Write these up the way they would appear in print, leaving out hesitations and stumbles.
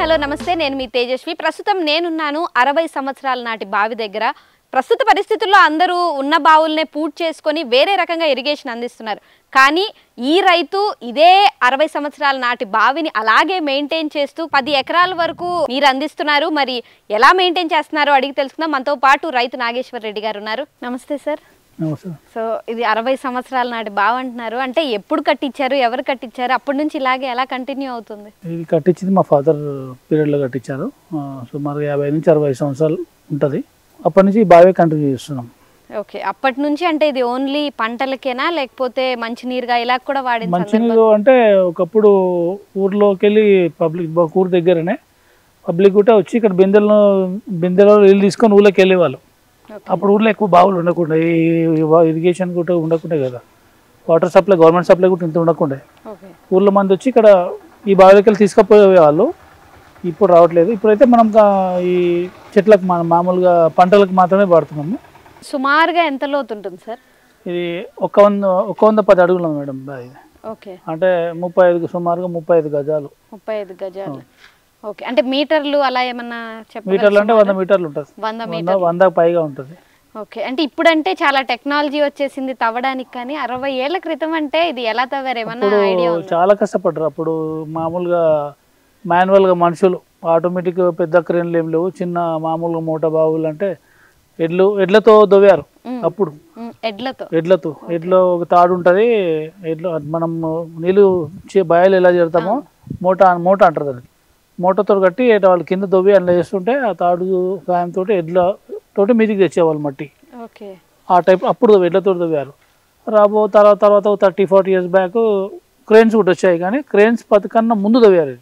Hello నమస్తే, నేను మీ తేజస్వి. ప్రస్తుతం నేనున్నాను 60 సంవత్సరాల నాటి బావి దగ్గర. ప్రస్తుత పరిస్థితుల్లో అందరూ ఉన్న బావుల్నే పూర్తి చేసుకొని వేరే రకంగా ఇరిగేషన్ అందిస్తున్నారు. కానీ ఈ రైతు ఇదే 60 సంవత్సరాల నాటి బావిని అలాగే మెయింటైన్ చేస్తూ 10 ఎకరాల వరకు నీరు అందిస్తున్నారు. మరి ఎలా మెయింటైన్ చేస్తున్నారో అడిగి తెలుసుకుందాం. మనతో పాటు రైతు నాగేశ్వర్ రెడ్డి గారు ఉన్నారు. నమస్తే సార్. సో ఇది 60 సంవత్సరాల నాటి బావి అంటున్నారు. అంటే ఎప్పుడు కట్టించారు, ఎవరు కట్టించారు, అప్పటి నుంచి ఇలాగే ఎలా కంటిన్యూ అవుతుంది? ఇది కట్టించింది మా ఫాదర్ పీరియడ్లో కట్టించారు. సుమారు 50 నుంచి 60 సంవత్సరాలు ఉంటుంది. అప్పటి నుంచి ఈ బావి కంటిన్యూ చేస్తున్నాం. ఓకే, అప్పటి నుంచి అంటే ఇది ఓన్లీ పంటలకేనా లేకపోతే మంచినీరుగా ఇలా కూడా వాడింది? మంచినీరు అంటే ఒకప్పుడు ఊర్లోకి వెళ్ళి పబ్లిక్ ఊరు దగ్గరనే పబ్లిక్ కూడా వచ్చి ఇక్కడ బిందెలో నీళ్ళు తీసుకొని ఊళ్ళోకి వెళ్ళేవాళ్ళు. అప్పుడు ఊర్లో ఎక్కువ బావులు ఉండకుండా, ఇరిగేషన్ కూడా ఉండకుండే కదా, వాటర్ సప్లై గవర్నమెంట్ సప్లై కూడా ఇంత ఉండకుండే. ఊర్లో మంది వచ్చి ఇక్కడ ఈ బావిలోకి వెళ్ళి తీసుకుపోయేవాళ్ళు. ఇప్పుడు రావట్లేదు. ఇప్పుడైతే మనం ఈ చెట్లకు మామూలుగా పంటలకు మాత్రమే వాడుతున్నాము. సుమారుగా ఎంత లోతు ఉంటుంది సార్? ఇది 110 అడుగులు మేడం. ఓకే, అంటే 35 సుమారుగా 35 గజాలు. 35 గజాలు. ఓకే, అంటే మీటర్లు అలా ఏమన్నా చెప్పండి? మీటర్లు అంటే 100 మీటర్లు ఉంటుంది. 100 పైగా ఉంటుంది. ఓకే, అంటే ఇప్పుడంటే చాలా టెక్నాలజీ వచ్చేసింది తవ్వడానికి. కానీ 60 ఏళ్ల క్రితం అంటే ఇది ఎలా తవ్వారు, ఏమన్నా ఐడియా ఉందా? చాలా కష్టపడ్డారు. అప్పుడు మామూలుగా మాన్యువల్గా మనుషులు, ఆటోమేటిక్ పెద్ద క్రేన్లు ఏం లేవు. చిన్న మామూలుగా మూట బావులు అంటే ఎడ్లతో దొవ్వారు. అప్పుడు ఎడ్లో ఒక తాడు ఉంటుంది. మనం నీళ్ళు బాయలు ఎలా చేరుతామో మూట అంటారు దానికి. మూటతో కట్టి వాళ్ళు కింద దొవ్వి అలా చేస్తుంటే ఆ తాడు సాయంతో ఎడ్లతోటి మీదికి తెచ్చేవాళ్ళు మట్టి. ఆ టైప్ అప్పుడు ఎడ్లతో దొవ్వారు. తర్వాత 30-40 years బ్యాక్ క్రేన్స్ కూడా వచ్చాయి. కానీ క్రేన్స్ కన్నా ముందు దొవ్వారు ఇది.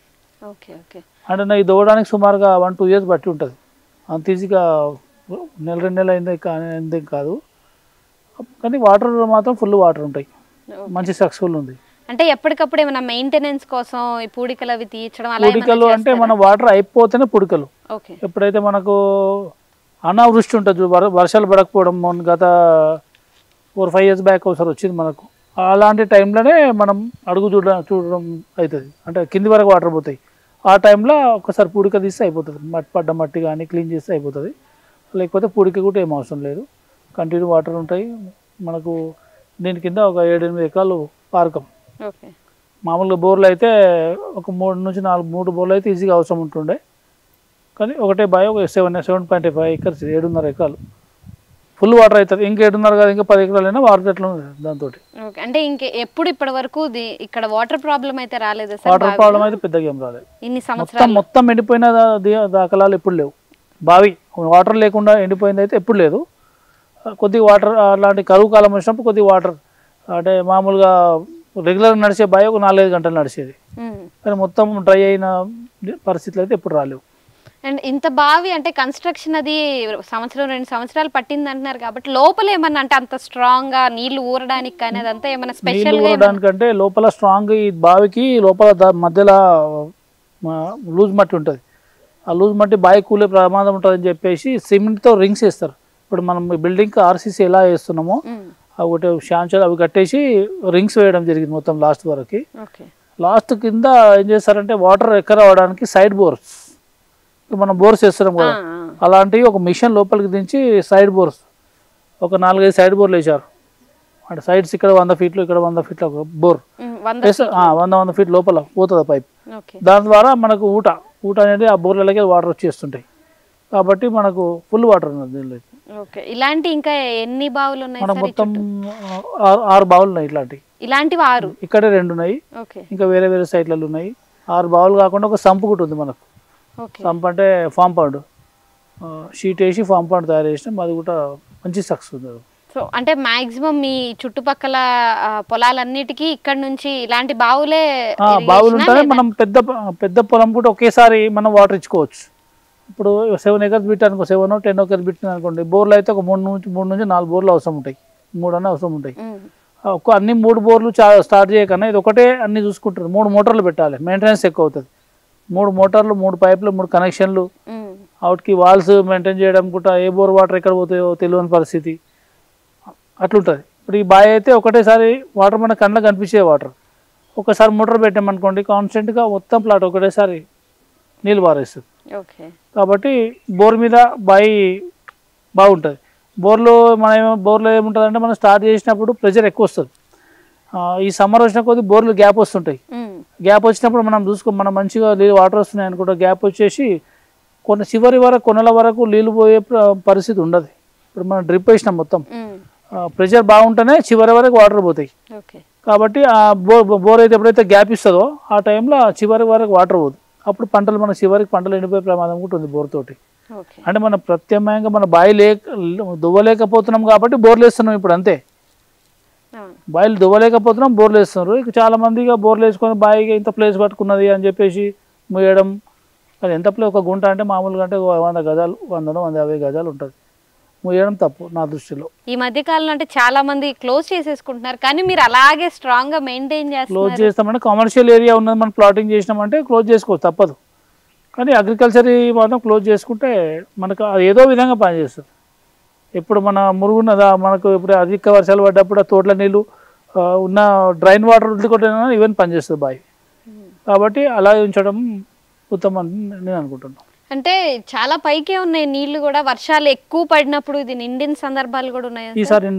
అంటే ఇది దొవ్వడానికి సుమారుగా 1-2 years బట్టి ఉంటుంది. అంత ఈజీగా 1-2 నెలలు అయిందే కాదు. కానీ వాటర్ మాత్రం ఫుల్ వాటర్ ఉంటాయి. మంచి సక్సెస్ఫుల్ ఉంది. అంటే ఎప్పటికప్పుడు ఏమైనా మెయింటెనెన్స్ కోసం ఈ పూడికలు అవి తీయించడం అలా? పూడికలు అంటే మన వాటర్ అయిపోతేనే పూడికలు. ఎప్పుడైతే మనకు అనావృష్టి ఉంటుంది, వర్షాలు పడకపోవడం, గత 4-5 years బ్యాక్ ఒకసారి వచ్చింది మనకు. అలాంటి టైంలోనే మనం అడుగు చూడడం అవుతుంది. అంటే కింది వరకు వాటర్ పోతాయి. ఆ టైంలో ఒకసారి పూడిక తీస్తే అయిపోతుంది. మట్టి కానీ క్లీన్ చేస్తే అయిపోతుంది. లేకపోతే పూడిక కూడా ఏం అవసరం లేదు. కంటిన్యూ వాటర్ ఉంటాయి మనకు. దీని కింద ఒక 7-8 ఎకరాలు పారకం. మామూలుగా బోర్లు అయితే ఒక 3 నుంచి 4 బోర్లు అయితే ఈజీగా అవసరం ఉంటుండే. కానీ ఒకటే బావి ఒక 7.5 acres, 7.5 ఎకరాలు ఫుల్ వాటర్ అవుతుంది. ఇంకా 7.5 కాదు, ఇంకా 10 ఎకరాలు అయినా వాటర్ ఎట్లా ఉంది దాంతో. అంటే ఇంకా ఎప్పుడు ఇప్పటి వరకు ఇక్కడ వాటర్ ప్రాబ్లం అయితే రాలేదు? వాటర్ ప్రాబ్లం అయితే పెద్దగా ఏం రాలేదు. ఇన్ని సంవత్సరాలు మొత్తం ఎండిపోయిన దాఖలాలు ఎప్పుడు లేవు. బావి వాటర్ లేకుండా ఎండిపోయింది అయితే ఎప్పుడు లేదు. కొద్దిగా వాటర్ అలాంటి కరువు కాలం వచ్చినప్పుడు కొద్దిగా వాటర్, అంటే మామూలుగా రెగ్యులర్గా నడిచే బావి ఒక 4-5 గంటలు నడిచేది. కానీ మొత్తం డ్రై అయిన పరిస్థితులు అయితే ఎప్పుడు రాలేవు. అండ్ ఇంత బావి అంటే కన్స్ట్రక్షన్ అది 1-2 సంవత్సరాలు పట్టింది అంటున్నారు కాబట్టి లోపల ఏమన్నా అంటే అంత స్ట్రాంగ్ గా నీళ్లు ఊరడానికి కానీ అదంతా ఏమన్నా స్పెషల్ గా? ఊరడానికంటే లోపల స్ట్రాంగ్, ఈ బావికి లోపల మధ్యలో లూజ్ మట్టి ఉంటుంది. ఆ లూజ్ మట్టి బావి కూలే ప్రమాదం ఉంటుందని చెప్పేసి సిమెంట్తో రింగ్స్ వేస్తారు. ఇప్పుడు మనం బిల్డింగ్కి RCC ఎలా వేస్తున్నామో ఒకటి శాంచలు అవి కట్టేసి రింగ్స్ వేయడం జరిగింది మొత్తం లాస్ట్ వరకు. లాస్ట్ కింద ఏం చేస్తారంటే వాటర్ ఎక్కర అవడానికి సైడ్ బోర్స్, మనం బోర్స్ వేస్తున్నాం కదా, అలాంటివి ఒక మిషన్ లోపలికి దించి సైడ్ బోర్స్ ఒక 4-5 సైడ్ బోర్లు వేసారు. అంటే సైడ్స్ ఇక్కడ 100 feet, ఇక్కడ 100 feet ఒక బోర్ 100 feet లోపల పోతుంది పైప్. దాని ద్వారా మనకు ఊట అనేది ఆ బోర్లకి వాటర్ వచ్చేస్తుంటాయి. కాబట్టి మనకు ఫుల్ వాటర్ ఉన్నది దీనిలో. ఇలాంటి ఇంకా ఎన్ని బావులు ఉన్నాయి? మనం మొత్తం 6 బావులు ఉన్నాయి. ఇలాంటివి 6, ఇక్కడే 2 ఉన్నాయి. ఇంకా వేరే సైట్లలో ఉన్నాయి. 6 బావులు కాకుండా ఒక సంపు కూడా ఉంది మనకు. సంప్ అంటే ఫామ్ పాండ్, షీట్ వేసి ఫామ్ పాండ్ తయారు చేసినాం. అది కూడా మంచి సక్సెస్ ఉంది. సో అంటే మాక్సిమం మీ చుట్టుపక్కల పొలాలన్నిటికీ ఇక్కడ నుంచి ఇలాంటి బావులు ఉంటాయి. మనం పెద్ద పొలం కూడా ఒకేసారి మనం వాటర్ ఇచ్చుకోవచ్చు. ఇప్పుడు 7 acres పెట్టానుకో, 7-10 acres పెట్టిన అనుకోండి, బోర్లు అయితే ఒక 3 నుంచి 4 బోర్లు అవసరం ఉంటాయి. 3 అన్నీ అవసరం ఉంటాయి. అన్ని 3 బోర్లు స్టార్ట్ చేయకన్నా ఇది ఒకటే అన్ని చూసుకుంటారు. 3 మోటార్లు పెట్టాలి, మెయింటెనెన్స్ ఎక్కువ అవుతుంది. 3 మోటార్లు, 3 పైపులు, 3 కనెక్షన్లు, అవుట్కి వాల్స్ మెయింటైన్ చేయడం కూడా, ఏ బోర్ వాటర్ ఎక్కడ పోతాయో తెలియని పరిస్థితి అట్లుంటుంది. ఇప్పుడు ఈ బావి అయితే ఒకటేసారి వాటర్ మన కళ్ళకి కనిపించే వాటర్. ఒకసారి మోటార్ పెట్టామనుకోండి, కాన్స్టెంట్గా మొత్తం ప్లాట్ ఒకటేసారి నీళ్ళు పారేస్తుంది. ఓకే. కాబట్టి బోర్ మీద బావి బాగుంటుంది. బోర్లో ఏముంటుందంటే మనం స్టార్ట్ చేసినప్పుడు ప్రెషర్ ఎక్కువ వస్తుంది. ఈ సమ్మర్ వచ్చిన కొద్ది బోర్లు గ్యాప్ వస్తుంటాయి. గ్యాప్ వచ్చినప్పుడు మనం మంచిగా నీళ్ళు వాటర్ వస్తున్నాయి అనుకుంటే గ్యాప్ వచ్చేసి చివరి వరకు కొనల వరకు నీళ్ళు పోయే పరిస్థితి ఉండదు. ఇప్పుడు మనం డ్రిప్ వేసినాం మొత్తం ప్రెషర్ బాగుంటేనే చివరి వరకు వాటర్ పోతాయి. కాబట్టి ఆ బోర్ అయితే ఎప్పుడైతే గ్యాప్ ఇస్తుందో ఆ టైంలో చివరి వరకు వాటర్ పోదు. అప్పుడు చివరికి పంటలు ఎండిపోయే ప్రమాదం కూడా ఉంది బోర్ తోటి. అంటే మనం ప్రత్యామ్నాయంగా మన బావి దువ్వలేకపోతున్నాం కాబట్టి బోర్లు వేస్తున్నాం. ఇప్పుడు అంతే, బావిలు దువ్వలేకపోతున్నాం, బోర్లు వేస్తున్నారు. ఇక చాలా మందిగా బోర్లు వేసుకొని బావిగా ఇంత ప్లేస్ పట్టుకున్నది అని చెప్పేసి ముయ్యడం. అది ఎంత ప్లేస్, ఒక గుంట అంటే మామూలుగా అంటే 100 గజాలు 100-150 గజాలు ఉంటుంది. ముయ్యడం తప్పు నా దృష్టిలో. ఈ మధ్య కాలంలో అంటే చాలా మంది క్లోజ్ చేసేసుకుంటున్నారు, కానీ మీరు అలాగే స్ట్రాంగ్ గా మెయింటైన్ చేస్తారు. క్లోజ్ చేస్తామంటే కమర్షియల్ ఏరియా ఉన్నది, మనం ప్లాటింగ్ చేసినామంటే క్లోజ్ చేసుకోవచ్చు, తప్పదు. కానీ అగ్రికల్చర్ మాత్రం క్లోజ్ చేసుకుంటే మనకు ఏదో విధంగా పనిచేస్తుంది. ఇప్పుడు మన మురుగున్నదా, మనకు ఇప్పుడు అధిక వర్షాలు పడ్డప్పుడు ఆ తోటల నీళ్ళు ఉన్న డ్రైన్ వాటర్ వదిలికొట్టినా ఈవెన్ పనిచేస్తుంది బావి. కాబట్టి అలా ఉంచడం ఉత్తమం అని నేను అనుకుంటున్నాను. అంటే చాలా పైకే ఉన్నాయి నీళ్లు కూడా, వర్షాలు ఎక్కువ పడినప్పుడు ఇది నిండిన సందర్భాలు కూడా ఉన్నాయి. ఈసారి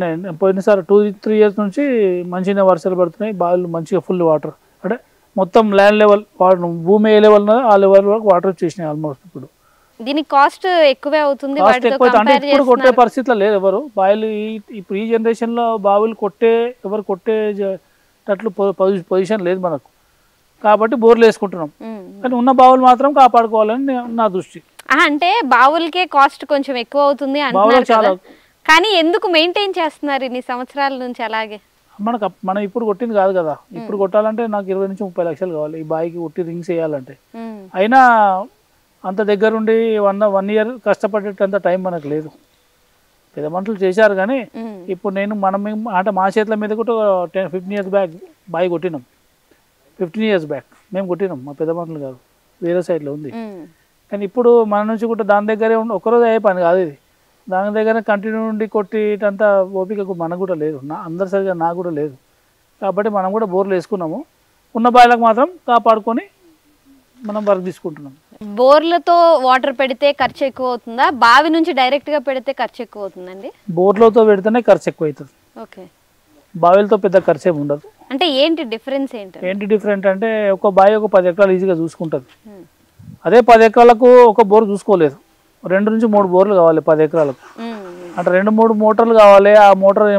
పోయినసారి 2-3 ఇయర్స్ నుంచి మంచిగా వర్షాలు పడుతున్నాయి, బావిలు మంచిగా ఫుల్ వాటర్. అంటే మొత్తం ల్యాండ్ లెవెల్ భూమి ఏ లెవెల్ ఉన్నదో ఆ లెవెల్ వరకు వాటర్ వచ్చేసినాయి ఆల్మోస్ట్. ఇప్పుడు దీనికి కాస్ట్ ఎక్కువే అవుతుంది. అంటే ఇప్పుడు కొట్టే పరిస్థితిలో లేదు ఎవరు బావిలు. ఇప్పుడు ఈ జనరేషన్ లో బావిలు ఎవరు కొట్టేటట్లు పొజిషన్ లేదు మనకు. కాబట్టి బోర్లు వేసుకుంటున్నాం, కానీ ఉన్న బావులు మాత్రం కాపాడుకోవాలని నా దృష్టి. అంటే బావులకే కాస్ట్ కొంచెం ఎక్కువ అవుతుంది అంటున్నారు కదా, కానీ ఎందుకు మెయింటైన్ చేస్తున్నారు ఇన్ని సంవత్సరాల నుంచి అలాగే? మనం ఇప్పుడు కొట్టింది కాదు కదా. ఇప్పుడు కొట్టాలంటే నాకు 20-30 లక్షలు కావాలి ఈ బావికి కొట్టి రింగ్స్ వేయాలంటే. అయినా అంత దగ్గరుండి 1 ఇయర్ కష్టపడేటంత టైం మనకు లేదు. పెద్ద మనుషులు చేశారు, కానీ ఇప్పుడు అంటే మా చేతుల మీద కూడా 10-15 ఇయర్స్ బ్యాక్ బావి కొట్టినాం. 15 ఇయర్స్ బ్యాక్ మేము కొట్టినాం, మా పెద్ద మనుషులు కాదు, వేరే సైడ్లో ఉంది. కానీ ఇప్పుడు మన నుంచి కూడా దాని దగ్గరే ఒక్కరోజు అయ్యే పని కాదు ఇది. దాని దగ్గర కంటిన్యూ ఉండి కొట్టేటంత ఓపిక మనకు కూడా లేదు, అందరి సరిగా నాకు కూడా లేదు. కాబట్టి మనం కూడా బోర్లు వేసుకున్నాము. ఉన్న బావిలకు మాత్రం కాపాడుకొని మనం వర్క్ తీసుకుంటున్నాం. బోర్లతో వాటర్ పెడితే ఖర్చు ఎక్కువ అవుతుందా, బావి నుంచి డైరెక్ట్ గా పెడితే ఖర్చు ఎక్కువ అవుతుందండి? బోర్లతో పెడితేనే ఖర్చు ఎక్కువ అవుతుంది. ఓకే. బావిలతో పెద్ద ఖర్చు ఏమి ఉండదు. అంటే ఏంటి డిఫరెన్స్? ఏంటి డిఫరెంట్ అంటే ఒక బావి ఒక 10 ఎకరాలు ఈజీగా చూసుకుంటుంది. అదే 10 ఎకరాలకు ఒక బోర్ చూసుకోలేదు, 2-3 బోర్లు కావాలి 10 ఎకరాలకు. అంటే 2-3 మోటార్లు కావాలి, ఆ మోటార్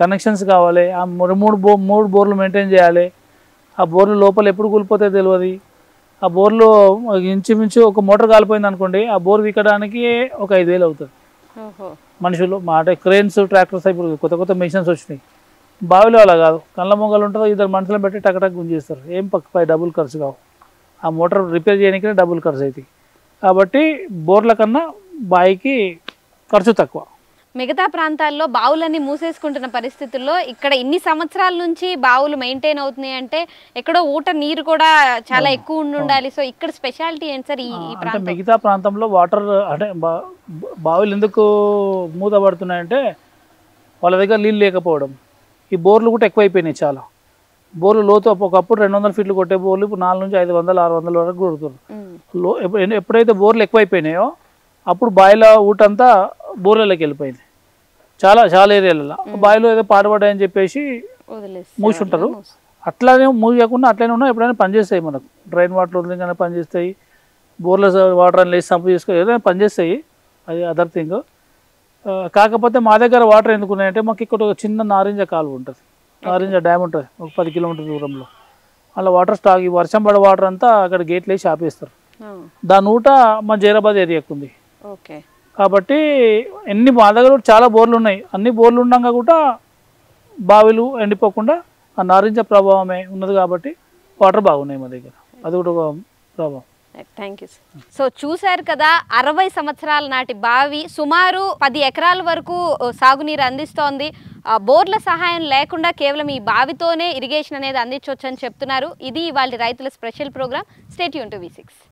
కనెక్షన్స్ కావాలి, ఆ 3 బోర్లు మెయింటైన్ చేయాలి. ఆ బోర్లు లోపల ఎప్పుడు కూలిపోతే తెలియదు. ఆ బోర్లు ఇంచుమించు ఒక మోటార్ కాలిపోయింది అనుకోండి, ఆ బోర్ విక్కడానికి ఒక 5,000 అవుతుంది. మనుషులు అంటే క్రేన్స్, ట్రాక్టర్స్, ఇప్పుడు కొత్త మెషిన్స్ వచ్చినాయి. బావిలో అలా కాదు, కళ్ళ మొగ్గలు ఉంటుందో 2 మనుషులను పెట్టి టక్ గుంజేస్తారు. ఏం పక్క డబ్బులు ఖర్చు కావు, ఆ మోటార్ రిపేర్ చేయడానికే డబ్బులు ఖర్చు అవుతాయి. కాబట్టి బోర్ల కన్నా బావికి ఖర్చు తక్కువ. మిగతా ప్రాంతాల్లో బావులన్నీ మూసేసుకుంటున్న పరిస్థితుల్లో ఇక్కడ ఇన్ని సంవత్సరాల నుంచి బావులు మెయింటైన్ అవుతున్నాయి అంటే ఎక్కడో ఊట నీరు కూడా చాలా ఎక్కువ ఉండాలి. సో ఇక్కడ స్పెషాలిటీ ఏంటి సార్? ఈ మిగతా ప్రాంతంలో వాటర్ అంటే బావులు ఎందుకు మూతపడుతున్నాయంటే వాళ్ళ దగ్గర నీళ్ళు లేకపోవడం. ఈ బోర్లు కూడా ఎక్కువైపోయినాయి చాలా. బోర్లు లోతు ఒకప్పుడు 200 ఫీట్లు కొట్టే బోర్లు ఇప్పుడు 400-500-600 వరకు కొడుతున్నారు. ఎప్పుడైతే బోర్లు ఎక్కువైపోయినాయో అప్పుడు బావిల ఊటంతా బోర్లలోకి వెళ్ళిపోయింది. చాలా ఏరియాలలో బావిలో ఏదో పాడుపడ్డాయని చెప్పేసి మూసుంటారు. అట్లానే మూయకుండా అట్లనే ఉన్నా ఎప్పుడైనా పనిచేస్తాయి. మనకు డ్రైన్ వాటర్ వదిలిగానే పనిచేస్తాయి, బోర్ల వాటర్ అని లేచి సంపు చేసుకో ఏదైనా పనిచేస్తాయి, అది అదర్ థింగ్. కాకపోతే మా దగ్గర వాటర్ ఎందుకున్నాయంటే మాకు ఇక్కడ ఒక చిన్న నారింజ కాలువ ఉంటుంది, నారింజ డ్యామ్ ఉంటుంది ఒక 10 కిలోమీటర్ల దూరంలో. అలా వాటర్ స్టాక్, ఈ వర్షం పడే వాటర్ అంతా అక్కడ గేట్లు వేసి ఆపేస్తారు. దాని ఊట మా జైరాబాద్ ఏరియాకు ఉంది. కాబట్టి మా దగ్గర చాలా బోర్లు ఉన్నాయి. అన్ని బోర్లు ఉండగా కూడా బావిలు ఎండిపోకుండా ఆ నారింజ ప్రభావమే ఉన్నది కాబట్టి వాటర్ బాగున్నాయి మా దగ్గర. అది కూడా ఒక ప్రభావం. Thank you sir. సో చూశారు కదా, 60 సంవత్సరాల నాటి బావి సుమారు 10 ఎకరాల వరకు సాగునీరు అందిస్తోంది. బోర్ల సహాయం లేకుండా కేవలం ఈ బావితోనే ఇరిగేషన్ అనేది అందించవచ్చు అని చెప్తున్నారు. ఇది ఇవాళ రైతుల special programme. Stay tune to V6.